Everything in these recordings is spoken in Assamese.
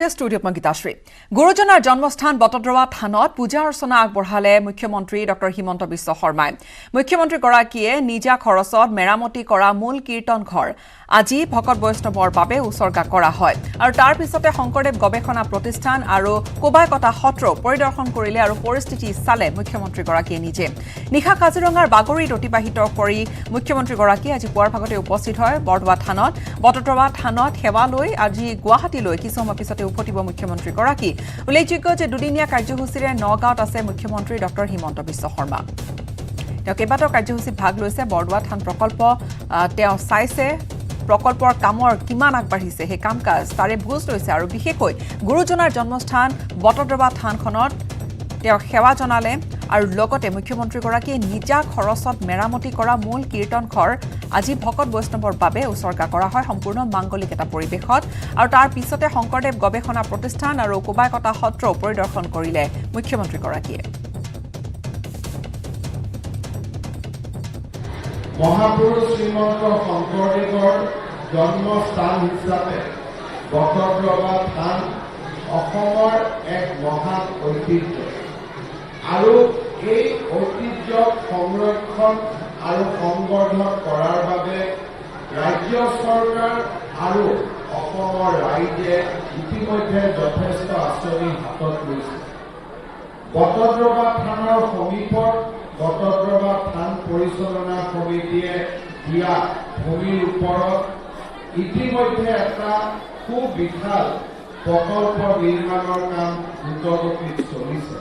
ষ্টুডিঅ'ত মই গীতাশ্ৰী গুৰুজনাৰ জন্মস্থান বটদ্ৰৱা থানত পূজা অৰ্চনা আগবঢ়ালে মুখ্যমন্ত্ৰী ডক্টৰ হিমন্ত বিশ্ব শৰ্মাই মুখ্যমন্ত্ৰীগৰাকীয়ে নিজা খৰচত মেৰামতি কৰা মূল কীৰ্তন ঘৰ আজি ভকত বৈষ্ণৱৰ বাবে উচৰ্গা কৰা হয় আৰু তাৰ পিছতে শংকৰদেৱ গৱেষণা প্ৰতিষ্ঠান আৰু কোবাইকটা সত্ৰ পৰিদৰ্শন কৰিলে আৰু পৰিস্থিতি চালে মুখ্যমন্ত্ৰীগৰাকীয়ে নিজে নিশা কাজিৰঙাৰ বাগৰিত অতিবাহিত কৰি মুখ্যমন্ত্ৰীগৰাকীয়ে আজি পুৱাৰ ভাগতে উপস্থিত হয় বৰদোৱা থানত বটদ্ৰৱা থানত সেৱা লৈ আজি গুৱাহাটীলৈ কিছু সময় পিছতে উভতিব মুখ্যমন্ত্ৰীগৰাকী উল্লেখযোগ্য যে দুদিনীয়া কাৰ্যসূচীৰে নগাঁৱত আছে মুখ্যমন্ত্ৰী ডক্টৰ হিমন্ত বিশ্ব শৰ্মা তেওঁ কেইবাটাও কাৰ্যসূচীত ভাগ লৈছে বৰদোৱা থান প্ৰকল্প তেওঁ চাইছে প্ৰকল্পৰ কামৰ কিমান আগবাঢ়িছে সেই কাম কাজ তাৰে বুজ লৈছে আৰু বিশেষকৈ গুৰুজনাৰ জন্মস্থান বটদ্ৰৱা থানখনত তেওঁ সেৱা জনালে আৰু লগতে মুখ্যমন্ত্ৰীগৰাকীয়ে নিজা খৰচত মেৰামতি কৰা মূল কীৰ্তন ঘৰ আজি ভকত বৈষ্ণৱৰ বাবে উচৰ্গা কৰা হয় সম্পূৰ্ণ মাংগলিক এটা পৰিৱেশত আৰু তাৰ পিছতে শংকৰদেৱ গৱেষণা প্ৰতিষ্ঠান আৰু কোবাইকটা সত্ৰ পৰিদৰ্শন কৰিলে মুখ্যমন্ত্ৰীগৰাকীয়ে মহাপুৰুষ শ্ৰীমন্ত শংকৰদেৱৰ জন্মস্থান হিচাপে বটদ্ৰৱা থান অসমৰ এক মহান ঐতিহ্য আৰু এই ঐতিহ্যক সংৰক্ষণ আৰু সংবৰ্ধন কৰাৰ বাবে ৰাজ্য চৰকাৰ আৰু অসমৰ ৰাইজে ইতিমধ্যে যথেষ্ট আঁচনি হাতত লৈছে বটদ্ৰৱা থানৰ সমীপত বটদ্ৰৱা থান পৰিচালনা সমিতিয়ে দিয়া ভূমিৰ ওপৰত ইতিমধ্যে এটা সুবিশাল প্ৰকল্প নিৰ্মাণৰ কাম দ্ৰুতগতিত চলিছে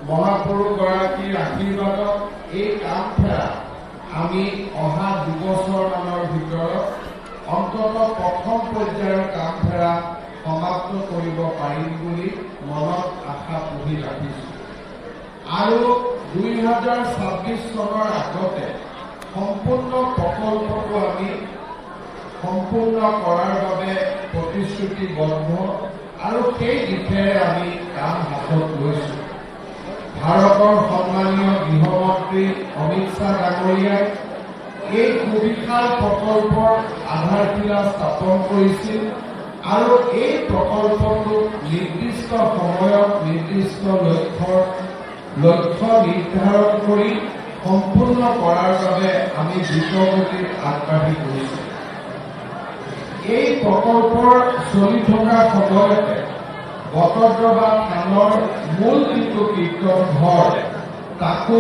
মহাপুৰুষগৰাকীৰ আশীৰ্বাদত এই কামফেৰা আমি অহা 2 বছৰমানৰ ভিতৰত অন্ততঃ প্ৰথম পৰ্যায়ৰ কামফেৰা সমাপ্ত কৰিব পাৰিম বুলি মনত আশা পুহি ৰাখিছোঁ আৰু 2026 চনৰ আগতে সম্পূৰ্ণ প্ৰকল্পটো আমি সম্পূৰ্ণ কৰাৰ বাবে প্ৰতিশ্ৰুতিবদ্ধ আৰু সেই দিশেৰে আমি কাম হাতত লৈছোঁ ভাৰতৰ সন্মানীয় গৃহমন্ত্ৰী অমিত শ্বাহ ডাঙৰীয়াই এই সুবিশাল প্ৰকল্পৰ আধাৰশিলা স্থাপন কৰিছিল আৰু এই প্ৰকল্পটো নিৰ্দিষ্ট সময়ত নিৰ্দিষ্ট লক্ষ্য নিৰ্ধাৰণ কৰি সম্পূৰ্ণ কৰাৰ বাবে আমি দ্ৰুতগতিত আগবাঢ়ি গৈছোঁ এই প্ৰকল্পৰ চলি থকা সময়তে বটদ্ৰৱা থানৰ মূল যিটো কীৰ্তন ঘৰ তাকো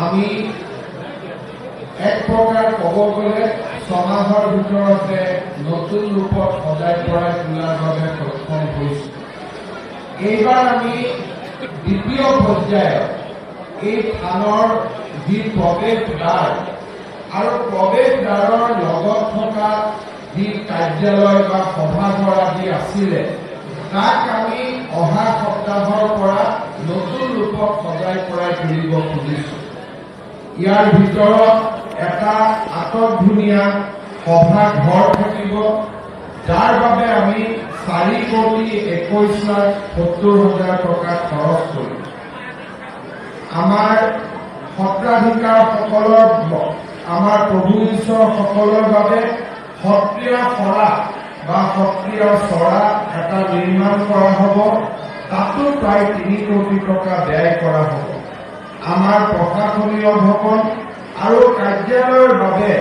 আমি এক প্ৰকাৰ ক'ব গ'লে ছমাহৰ ভিতৰতে নতুন ৰূপত সজাই পৰাই তোলাৰ বাবে সক্ষম হৈছোঁ এইবাৰ আমি দ্বিতীয় পৰ্যায়ত এই থানৰ যি প্ৰৱেশদ্বাৰ আৰু প্ৰৱেশদ্বাৰৰ লগত থকা যি কাৰ্যালয় বা সভাঘৰ আদি আছিলে তাক আমি অহা সপ্তাহৰ পৰা নতুন ৰূপত সজাই পৰাই তুলিব খুজিছোঁ ইয়াৰ ভিতৰত এটা আটকধুনীয়া সভাঘৰ থাকিব যাৰ বাবে আমি 4,21,70,000 টকা খৰচ কৰিম আমাৰ সত্ৰাধিকাৰসকলৰ আমাৰ প্ৰভু ঈশ্বৰৰ বাবে সত্ৰীয়া সৰা বা সত্ৰীয় চৰা এটা নিৰ্মাণ কৰা হ'ব তাতো প্ৰায় 3 কোটি টকা ব্যয় কৰা হ'ব আমাৰ প্ৰশাসনীয় ভৱন আৰু কাৰ্যালয়ৰ বাবে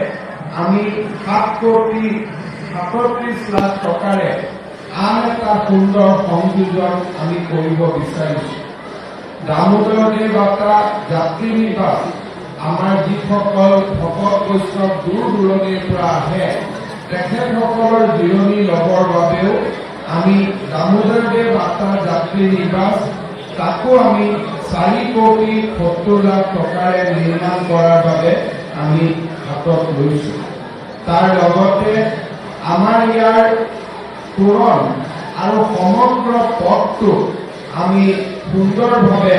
আমি 7,37 লাখ টকাৰে আন এটা সুন্দৰ সংযোজন আমি কৰিব বিচাৰিছোঁ দামোদৰ দেৱ যাত্ৰা যাত্ৰী নিবাস আমাৰ যিসকল ভকত বৈষ্ণৱ দূৰ দূৰণিৰ পৰা আহে তেখেতসকলৰ জিৰণি ল'বৰ বাবেও আমি দামোদৰ দেৱ যাত্ৰা যাত্ৰী নিবাস তাকো আমি 4,70 লাখ টকাৰে নিৰ্মাণ কৰাৰ বাবে আমি হাতত লৈছোঁ তাৰ লগতে আমাৰ ইয়াৰ তোৰণ আৰু সমগ্ৰ পথটো আমি সুন্দৰভাৱে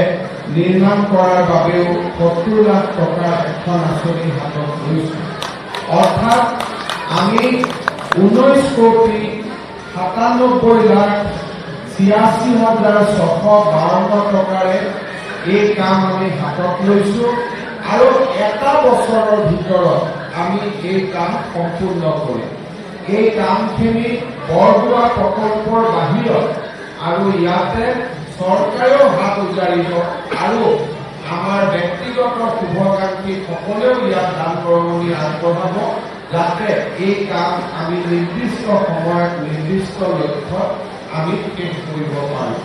নিৰ্মাণ কৰাৰ বাবেও 70 লাখ টকাৰ এখন আঁচনি হাতত লৈছোঁ অৰ্থাৎ আমি 19,97,86,652 টকাৰে এই কাম আমি হাতত লৈছোঁ আৰু এটা বছৰৰ ভিতৰত আমি এই কাম সম্পূৰ্ণ কৰিম এই কামখিনি বৰদোৱা প্ৰকল্পৰ বাহিৰত আৰু ইয়াতে চৰকাৰেও হাত উজাৰিব আৰু আমাৰ ব্যক্তিগত শুভকাংক্ষী সকলেও ইয়াত দান বৰঙণি আগবঢ়াব যাতে এই কাম আমি নিৰ্দিষ্ট সময়ত নিৰ্দিষ্ট লক্ষ্যত আমি শেষ কৰিব পাৰোঁ।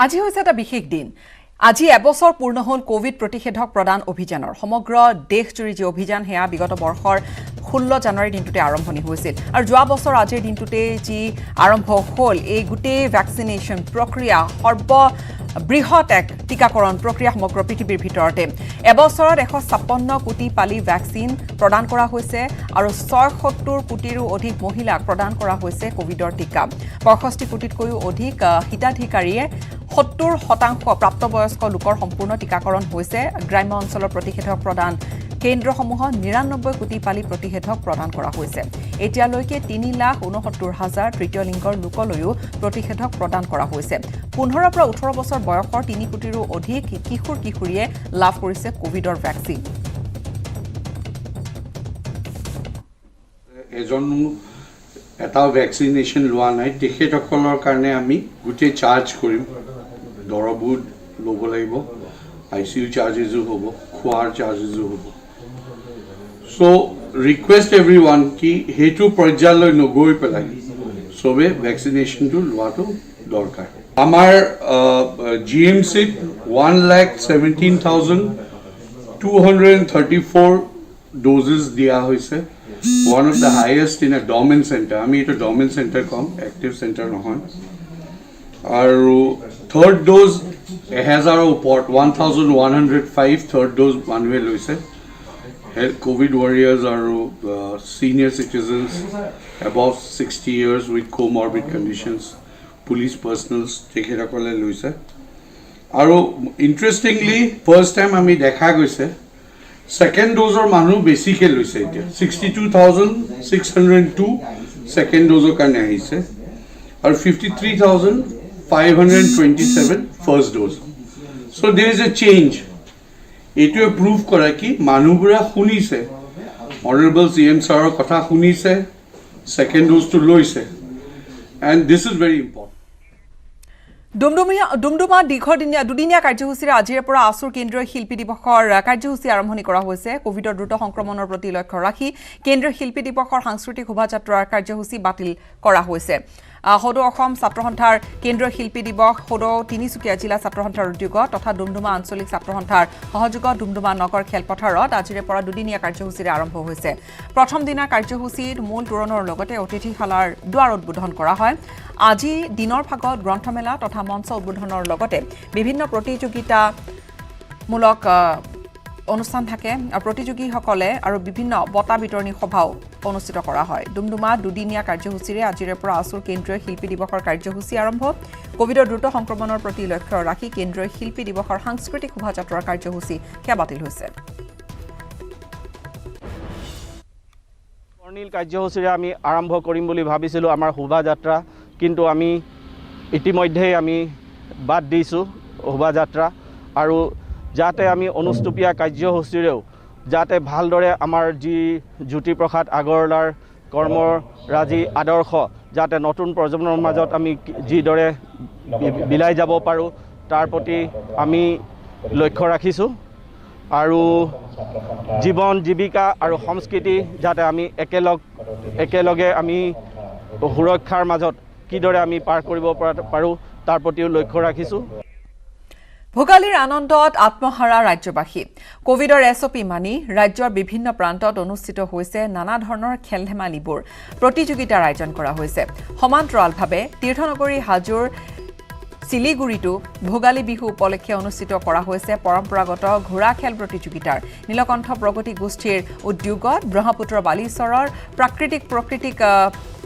আজি হৈছে এটা বিশেষ দিন। আজি এবছৰ পূৰ্ণ হ'ল কোভিড প্ৰতিষেধক প্ৰদান অভিযানৰ। সমগ্ৰ দেশজুৰি যি অভিযান সেয়া বিগত বৰ্ষৰ 16 জানুৱাৰী দিনটোতে আৰম্ভণি হৈছিল আৰু যোৱা বছৰ আজিৰ দিনটোতে যি আৰম্ভ হ'ল এই গোটেই ভেকচিনেশ্যন প্ৰক্ৰিয়া সৰ্ববৃহৎ এক টীকাকৰণ প্ৰক্ৰিয়া সমগ্ৰ পৃথিৱীৰ ভিতৰতে। এবছৰত 156 কোটি পালি ভেকচিন প্ৰদান কৰা হৈছে আৰু 76 কোটিৰো অধিক মহিলাক প্ৰদান কৰা হৈছে কোভিডৰ টীকা। 65 কোটিতকৈও অধিক হিতাধিকাৰীয়ে 70% প্ৰাপ্তবয়স্ক লোকৰ সম্পূৰ্ণ টীকাকৰণ হৈছে। গ্ৰাম্য অঞ্চলৰ প্ৰতিষেধক প্ৰদান কেন্দ্ৰসমূহত 99 কোটি পালি প্ৰতিষেধক প্ৰদান কৰা হৈছে। এতিয়ালৈকে 3,69,000 তৃতীয় লিংগৰ লোকলৈও প্ৰতিষেধক প্ৰদান কৰা হৈছে। 15 পৰা 18 বছৰ বয়সৰ 3 কোটিৰো অধিক কিশোৰ কিশোৰীয়ে লাভ কৰিছে কোভিডৰ ভেকচিন। এটাও ভেকচিনেশ্যন লোৱা নাই তেখেতসকলৰ কাৰণে আমি গোটেই চাৰ্জ কৰিম। দৰবো ল'ব লাগিব, ICU চাৰ্জেছো হ'ব, খোৱাৰ চাৰ্জেছো হ'ব। চ' ৰিকুৱেষ্ট এভৰি ওৱান কি সেইটো পৰ্যায়লৈ নগৈ পেলাই চবে ভেকচিনেশ্যনটো লোৱাটো দৰকাৰ। আমাৰ GMCত 1,17,234 ড'জেছ দিয়া হৈছে। One of the highest in a dormant center. আমি এটা dormant center কম, active center নহয়। আৰু third dose 1000ৰ ওপৰত 1105 third dose মানুহে লৈছে। COVID warriors আৰু senior citizens above 60 years with comorbid conditions, police personals তেখেতসকলে লৈছে। আৰু ইণ্টাৰেষ্টিংলি ফাৰ্ষ্ট টাইম আমি দেখা গৈছে সেকেন্ড ডোজৰ মানুহ বেছিকে লৈছে। এতিয়া 62,602 সেকেন্ড ডোজৰ কাৰণে আহিছে আৰু 53,527 ফাৰ্ষ্ট ডোজ। চ' দেৰ ইজ এ চেঞ্জ। এইটোৱে প্ৰুভ কৰে কি মানুহবোৰে শুনিছে, অনাৰেবল CM ছাৰৰ কথা শুনিছে, সেকেন্ড ডোজটো লৈছে, and this is very important. Doomdooma দুদিনীয়া কাৰ্যসূচীৰে আজিৰে পৰা আছুৰ কেন্দ্ৰীয় শিল্পী দিৱসৰ কাৰ্যসূচী আৰম্ভণি কৰা হৈছে। কোভিডৰ দ্ৰুত সংক্ৰমণৰ প্ৰতি লক্ষ্য ৰাখি কেন্দ্ৰীয় শিল্পী দিৱসৰ সাংস্কৃতিক শোভাযাত্ৰাৰ কাৰ্যসূচী বাতিল কৰা হৈছে। সদৌ অসম ছাত্ৰ সন্থাৰ কেন্দ্ৰীয় শিল্পী দিৱস সদৌ তিনিচুকীয়া জিলা ছাত্ৰ সন্থাৰ উদ্যোগত তথা ডুমডুমা আঞ্চলিক ছাত্ৰ সন্থাৰ সহযোগত ডুমডুমা নগৰ খেলপথাৰত আজিৰে পৰা দুদিনীয়া কাৰ্যসূচীৰে আৰম্ভ হৈছে। প্ৰথম দিনা কাৰ্যসূচীত মূল তোৰণৰ লগতে অতিথিশালাৰ দুৱাৰ উদ্বোধন কৰা হয়। আজি দিনৰ ভাগত গ্ৰন্থমেলা তথা মঞ্চ উদ্বোধনৰ লগতে বিভিন্ন প্ৰতিযোগিতামূলক অনুষ্ঠান থাকে আৰু প্ৰতিযোগীসকলে আৰু বিভিন্ন বঁটা বিতৰণী সভাও অনুষ্ঠিত কৰা হয়। ডুমডুমা দুদিনীয়া কাৰ্যসূচীৰে আজিৰে পৰা আছুৰ কেন্দ্ৰীয় শিল্পী দিৱসৰ কাৰ্যসূচী আৰম্ভ। কোভিডৰ দ্ৰুত সংক্ৰমণৰ প্ৰতি লক্ষ্য ৰাখি কেন্দ্ৰীয় শিল্পী দিৱসৰ সাংস্কৃতিক শোভাযাত্ৰাৰ কাৰ্যসূচী সেয়া বাতিল হৈছে। বৰ্ণিল কাৰ্যসূচীৰে আমি আৰম্ভ কৰিম বুলি ভাবিছিলোঁ আমাৰ শোভাযাত্ৰা, কিন্তু আমি ইতিমধ্যেই আমি বাদ দিছোঁ শোভাযাত্ৰা, আৰু যাতে আমি অনুষ্টুপীয়া কাৰ্যসূচীৰেও যাতে ভালদৰে আমাৰ যি জ্যোতিপ্ৰসাদ আগৰৱালাৰ কৰ্মৰাজি আদৰ্শ যাতে নতুন প্ৰজন্মৰ মাজত আমি যিদৰে বিলাই যাব পাৰোঁ তাৰ প্ৰতি আমি লক্ষ্য ৰাখিছোঁ। আৰু জীৱন জীৱিকা আৰু সংস্কৃতি যাতে আমি একেলগে আমি সুৰক্ষাৰ মাজত কিদৰে আমি পাৰ কৰিব পাৰোঁ তাৰ প্ৰতিও লক্ষ্য ৰাখিছোঁ। ভোগালীৰ আনন্দত আত্মহাৰা ৰাজ্যবাসী। কোভিডৰ SOP মানি ৰাজ্যৰ বিভিন্ন প্ৰান্তত অনুষ্ঠিত হৈছে নানা ধৰণৰ খেল ধেমালিবোৰ। প্ৰতিযোগিতাৰ আয়োজন কৰা হৈছে। সমান্তৰালভাৱে তীৰ্থনগৰী হাজোৰ শিলিগুৰিতো ভোগালী বিহু উপলক্ষে অনুষ্ঠিত কৰা হৈছে পৰম্পৰাগত ঘোঁৰা খেল প্ৰতিযোগিতাৰ। নীলকণ্ঠ প্ৰগতি গোষ্ঠীৰ উদ্যোগত ব্ৰহ্মপুত্ৰ বালিচৰৰ প্ৰাকৃতিক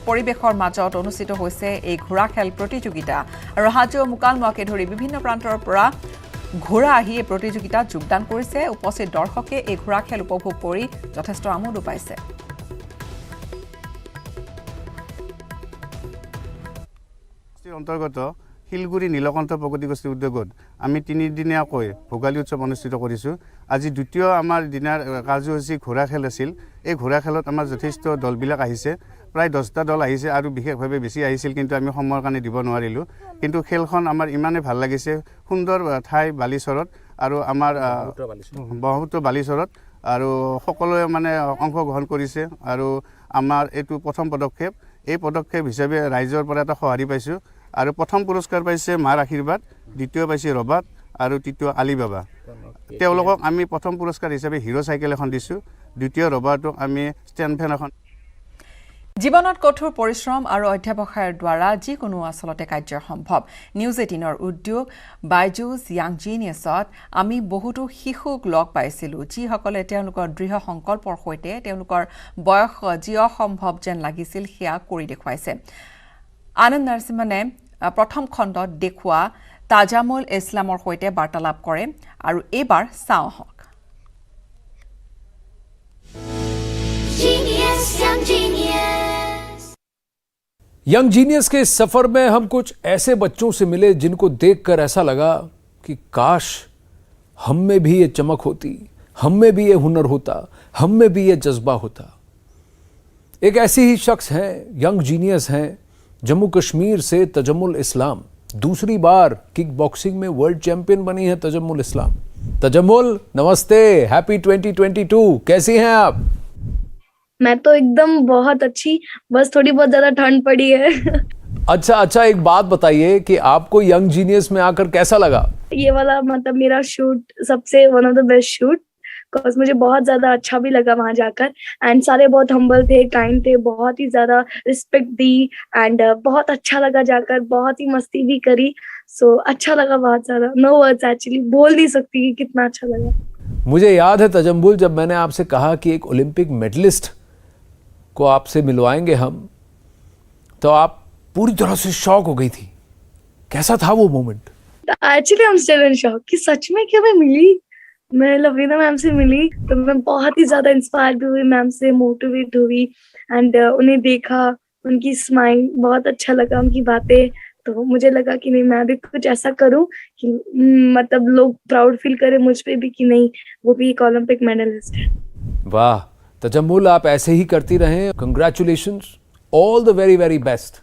পৰিৱেশৰ মাজত অনুষ্ঠিত হৈছে এই ঘোঁৰা খেল প্ৰতিযোগিতা। আৰু হাজো মুকালমুৱাকে ধৰি বিভিন্ন প্ৰান্তৰ পৰা ঘোঁৰা আহি এই প্ৰতিযোগিতাত যোগদান কৰিছে। উপস্থিত দৰ্শকে এই ঘোঁৰা খেল উপভোগ কৰি যথেষ্ট আমোদো পাইছে। অন্তৰ্গত শিলগুৰি নীলকণ্ঠ প্ৰগতি গোষ্ঠীৰ উদ্যোগত আমি 3 দিনীয়াকৈ ভোগালী উৎসৱ অনুষ্ঠিত কৰিছোঁ। আজি দ্বিতীয় আমাৰ দিনাৰ কাৰ্যসূচী ঘোঁৰা খেল আছিল। এই ঘোঁৰা খেলত আমাৰ যথেষ্ট দলবিলাক আহিছে প্ৰায় 10টা দল আহিছে আৰু বিশেষভাৱে বেছি আহিছিল কিন্তু আমি সময়ৰ কাৰণে দিব নোৱাৰিলোঁ কিন্তু খেলখন আমাৰ ইমানেই ভাল লাগিছে সুন্দৰ ঠাই বালিচৰত আৰু আমাৰ ব্ৰহ্মপুত্ৰ বালিচৰত আৰু সকলোৱে মানে অংশগ্ৰহণ কৰিছে আৰু আমাৰ এইটো প্ৰথম পদক্ষেপ এই পদক্ষেপ হিচাপে ৰাইজৰ পৰা এটা সঁহাৰি পাইছোঁ আৰু প্ৰথম পুৰস্কাৰ পাইছে মাৰ আশীৰ্বাদ দ্বিতীয় পাইছে ৰবাত আৰু তৃতীয় আলিবাবা তেওঁলোকক আমি প্ৰথম পুৰস্কাৰ হিচাপে হিৰো চাইকেল এখন দিছোঁ দ্বিতীয় ৰবাৰটোক আমি ষ্টেণ্ড ফেন এখন জীৱনত কঠোৰ পৰিশ্ৰম আৰু অধ্যাৱসায়ৰ দ্বাৰা যিকোনো আচলতে কাৰ্য সম্ভৱ নিউজ 18ৰ উদ্যোগ বাইজুছ য়াং জিনিয়াছত আমি বহুতো শিশুক লগ পাইছিলোঁ যিসকলে তেওঁলোকৰ দৃঢ় সংকল্পৰ সৈতে তেওঁলোকৰ বয়স যি অসম্ভৱ যেন লাগিছিল সেয়া কৰি দেখুৱাইছে আনন্দ নৰসিম্হনে প্ৰথম খণ্ডত দেখুওৱা তাজামুল ইছলামৰ সৈতে বাৰ্তালাপ কৰে আৰু এইবাৰ চাওঁ আহক यंग जीनियस के इस सफर में हम कुछ ऐसे बच्चों से मिले जिनको देखकर ऐसा लगा कि काश हम में भी ये चमक होती, हम में भी ये हुनर होता, हम में भी ये जज्बा होता। एक ऐसी ही शख्स हैं, यंग जीनियस हैं, जम्मू कश्मीर से तजम्मुल इस्लाम। दूसरी बार किक बॉक्सिंग में वर्ल्ड चैंपियन बनी है तजम्मुल इस्लाम। तजम्मुल नमस्ते, हैप्पी 2022, कैसी हैं आप? मैं तो एकदम बहुत अच्छी, बस थोड़ी बहुत ज्यादा ठंड पड़ी है। अच्छा, एक बात बताइए कि आपको यंग जीनियस में आकर कैसा लगा? ये वाला मतलब मेरा शूट सबसे one of the best shoot because मुझे बहुत ज्यादा अच्छा भी लगा वहां जाकर एंड सारे बहुत हम्बल थे, काइंड थे, बहुत ही ज्यादा रिस्पेक्ट दी एंड बहुत अच्छा लगा जाकर, बहुत ही मस्ती भी करी। सो अच्छा लगा बहुत ज्यादा, नो वर्ड्स एक्चुअली, बोल नहीं सकती कि कितना अच्छा लगा। मुझे याद है तजम्मुल जब मैंने आपसे कहा कि एक ओलंपिक मेडलिस्ट को आपसे मिलवाएंगे हम तो आप पूरी तरह से शॉक हो गई थी। कैसा था वो moment? Actually I am still in shock कि सच में क्या मैं मिली, मैं लवीना मैम से मिली तो मैं बहुत ही ज्यादा इंस्पायर भी हुई, मैम से मोटिवेट हुई एंड उन्हें देखा, उनकी स्माइल बहुत अच्छा लगा, उनकी बातें, तो मुझे लगा कि नहीं मैं भी कुछ ऐसा करूं कि मतलब लोग प्राउड फील करें मुझ पे भी कि नहीं वो भी एक ओलंपिक मेडलिस्ट है। वाह तजम्मुल, आप ऐसे ही करती रहें। Congratulations, all the very very best.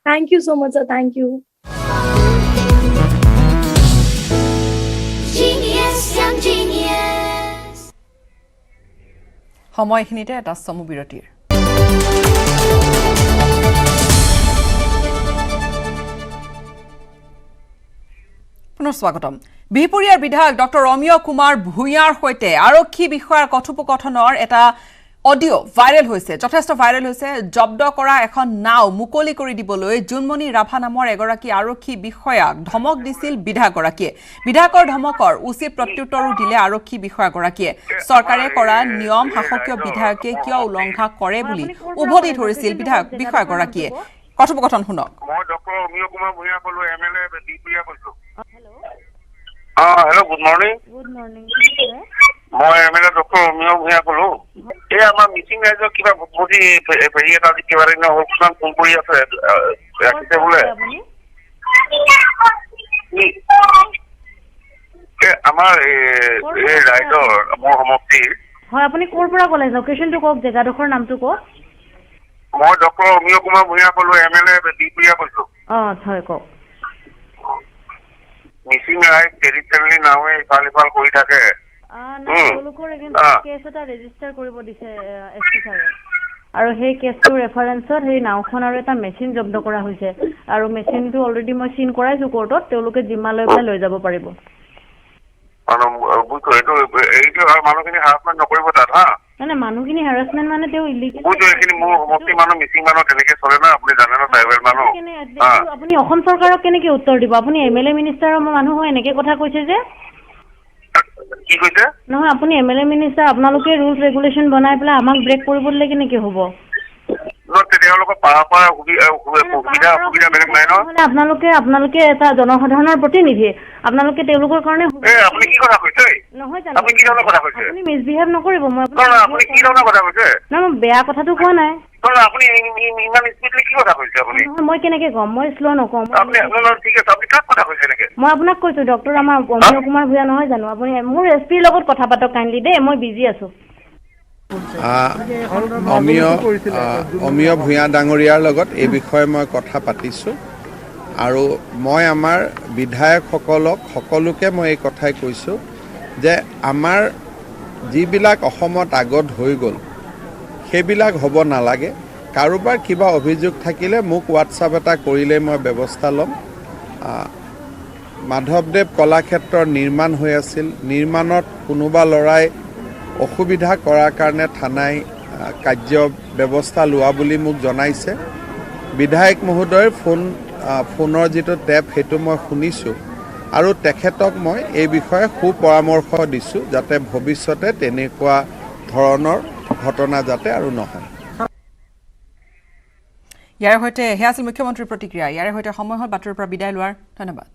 Thank you so much sir, thank you. সময়খিনিতে এটা চমু বিৰতিৰ পুনৰ স্বাগতম। বিহপুৰীয়াৰ বিধায়ক ডক্টৰ অমিয় কুমাৰ ভূঞাৰ সৈতে আৰক্ষী বিষয়াৰ কথোপকথনৰ এটা অডিঅ' ভাইৰেল হৈছে, যথেষ্ট ভাইৰেল হৈছে। জব্দ কৰা এখন নাও মুকলি কৰি দিবলৈ জোনমণি ৰাভা নামৰ এগৰাকী আৰক্ষী বিষয়াক ধমক দিছিল বিধায়কগৰাকীয়ে। বিধায়কৰ ধমকৰ উচিত প্ৰত্যুত্তৰো দিলে আৰক্ষী বিষয়াগৰাকীয়ে। চৰকাৰে কৰা নিয়ম শাসকীয় বিধায়কে কিয় উলংঘা কৰে বুলি উভতি ধৰিছিল বিষয়াগৰাকীয়ে। কথোপকথন শুনক। মই ডক্টৰ অমিয় কুমাৰ ভূঞা ক'লো, এমএলএ বিহপুৰীয়া কৈছো। Hello', good morning. Good morning. মই এমএলএ ডক্টৰ অমিয় ভূঞা ক'লো। এই আমাৰ মিচিং ৰাইজৰ কিবা ভোটভোটী হেৰি এটা আজি কিবা দিন হ'ল, ফোন কৰি আছে, ৰাখিছে বোলে। আমাৰ এই ৰাইজৰ মোৰ সমষ্টিৰ। হয়, আপুনি ক'ৰ পৰা ক'লে? লোকেশ্যনটো কওক, জেগাডোখৰ নামটো কওক। মই ডক্টৰ অমিয় কুমাৰ ভূঞা ক'লো, এমএলএ বিহপুৰীয়া কৈছো। হয় কওক। মিচিং ৰাইজ টেৰিটৰিয়েলি নাৱে ইফাল সিফাল কৰি থাকে। তেওঁলোকৰ কেছ এটা ৰেজিষ্টাৰ কৰিব দিছে এছপি ছাৰে, আৰু সেই কেছটোৰ ৰেফাৰেঞ্চত সেই নাওখন আৰু এটা মেচিন জব্দ কৰা হৈছে, আৰু মেচিনটো অলৰেডি মই চিন কৰাইছো কোৰ্টত, তেওঁলোকে জিম্মা লৈ পেলাই লৈ যাব পাৰিব। মানুহখিনি হাৰাচমেণ্ট নকৰিব তাত, হা? মানে মানুহখিনি হেৰাচমেণ্ট মানে তেওঁ ইলিগেল। এইখিনি মোৰ সমষ্টি মানুহ, মিচিং মানুহ তেনেকে চলে না, আপুনি জানে না, ট্ৰাইবেল মানুহ। আপুনি অসম চৰকাৰক কেনেকে উত্তৰ দিব? আপুনি এমএলএ মিনিষ্টাৰৰ মানুহ হয় এনেকে কথা কৈছে যে? কি কৈছে? নহয়, আপুনি এমএলএ মিনিষ্টাৰ, আপোনালোকে ৰুলছ ৰেগুলেশ্যন বনাই পেলাই আমাক ব্ৰেক কৰিব দিলে কেনেকে হ'ব? তেওঁলোকৰ পাৰা সুবিধা বেলেগ নাই ন? আপোনালোকে এটা জনসাধাৰণৰ প্ৰতিনিধি, আপোনালোকে তেওঁলোকৰ কাৰণে আপুনি কি কথা কৈছে? নহয় জানো, আপুনি কি ধৰণৰ কথা কৈছে? আপুনি মিছবিহেভ নকৰিব। মই আপুনি কি ধৰণৰ কথা কৈছে? নহয়, মই বেয়া কথাটো কোৱা নাই। আপুনি ইমান স্পীডলি কি কথা কৈছে আপুনি? মই কেনেকে ক'ম? মই শ্ল' নকওঁ। ঠিক আছে, আপুনি কাক কথা কৈছে এনেকে? মই আপোনাক কৈছো ডক্টৰ আমাৰ অমিয় কুমাৰ ভূঞা নহয় জানো? আপুনি মোৰ এছপিৰ লগত কথা পাতক কাইণ্ডলি দেই, মই বিজি আছো। অমিয় ভূঞা ডাঙৰীয়াৰ লগত এই বিষয়ে মই কথা পাতিছোঁ আৰু মই আমাৰ বিধায়কসকলক সকলোকে মই এই কথাই কৈছোঁ যে আমাৰ যিবিলাক অসমত আগত হৈ গ'ল সেইবিলাক হ'ব নালাগে। কাৰোবাৰ কিবা অভিযোগ থাকিলে মোক হোৱাটছআপ এটা কৰিলে মই ব্যৱস্থা ল'ম। মাধৱদেৱ কলাক্ষেত্ৰৰ নিৰ্মাণ হৈ আছিল, নিৰ্মাণত কোনোবা ল'ৰাই অসুবিধা কৰাৰ কাৰণে থানাই কাৰ্য ব্যৱস্থা লোৱা বুলি মোক জনাইছে। বিধায়ক মহোদয়ৰ ফোনৰ যিটো টেপ সেইটো মই শুনিছোঁ আৰু তেখেতক মই এই বিষয়ে সুপৰামৰ্শ দিছোঁ যাতে ভৱিষ্যতে তেনেকুৱা ধৰণৰ ঘটনা যাতে আৰু নহয়। ইয়াৰ সৈতে সেয়া আছিল মুখ্যমন্ত্ৰীৰ প্ৰতিক্ৰিয়া। ইয়াৰ সৈতে সময় হ'ল বাতৰিৰ পৰা বিদায় লোৱাৰ। ধন্যবাদ।